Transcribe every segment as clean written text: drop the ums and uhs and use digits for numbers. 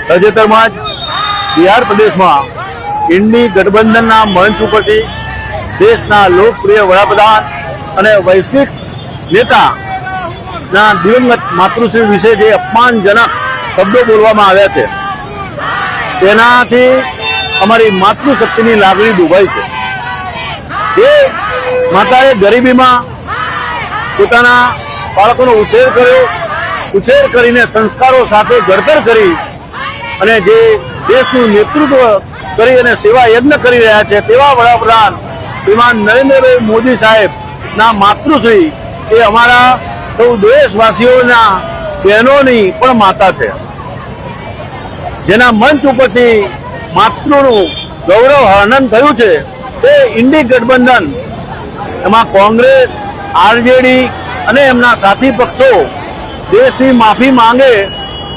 તાજેતરમાં જ બિહાર પ્રદેશમાં ઇન્ડી ગઠબંધનના મંચ ઉપરથી દેશના લોકપ્રિય વડાપ્રધાન અને વૈશ્વિક નેતાના દિવંગત માતૃશ્રી વિશે જે અપમાનજનક શબ્દો બોલવામાં આવ્યા છે તેનાથી અમારી માતૃશક્તિની લાગણી દુભાઈ છે। જે માતાએ ગરીબીમાં પોતાના બાળકોનો ઉછેર કરીને સંસ્કારો સાથે ઘડતર કરી અને જે દેશનું નેતૃત્વ કરી અને સેવા યજ્ઞ કરી રહ્યા છે તેવા વડાપ્રધાન શ્રીમાન નરેન્દ્રભાઈ મોદી સાહેબના માતૃશ્રી એ અમારા સૌ દેશવાસીઓના બહેનોની પણ માતા છે, જેના મંચ ઉપરથી માતૃનું ગૌરવ હનન થયું છે। તે ઇન્ડી ગઠબંધન એમાં કોંગ્રેસ, આરજેડી અને એમના સાથી પક્ષો દેશની માફી માંગે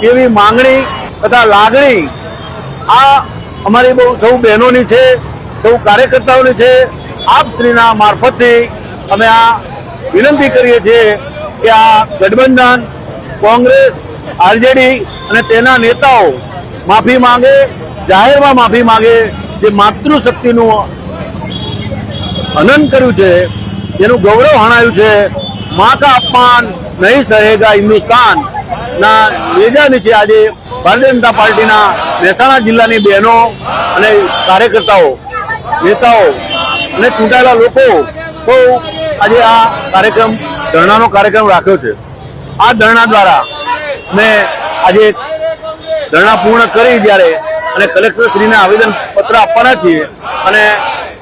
એવી માંગણી તથા લાગણી આ અમારી બહુ સૌ બહેનોની છે, સૌ કાર્યકર્તાઓની છે। આપ શ્રીના મારફતથી અમે આ વિનંતી કરીએ છીએ કે આ ગઠબંધન કોંગ્રેસ, આરજેડી અને તેના નેતાઓ માફી માંગે, જાહેરમાં માફી માંગે। જે માતૃશક્તિનું હનન કર્યું છે, જેનું ગૌરવ હણાયું છે, માँ का अपमान नहीं सहेगा हिंदुस्तान ના નેજા નીચે આજે ભારતીય જનતા પાર્ટીના મહેસાણા જિલ્લાની બહેનો અને કાર્યકર્તાઓ, નેતાઓ અને ચૂંટાયેલા લોકો સૌ આજે આ કાર્યક્રમ ધરણાનો કાર્યક્રમ રાખ્યો છે। આ ધરણા દ્વારા મેં આજે ધરણા પૂર્ણ કરી જ્યારે અને કલેક્ટરશ્રીને આવેદનપત્ર આપવાના છીએ અને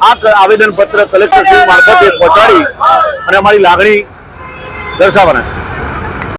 આ આવેદનપત્ર કલેક્ટરશ્રી મારફતે પહોંચાડી અને અમારી લાગણી દર્શાવવાના છે।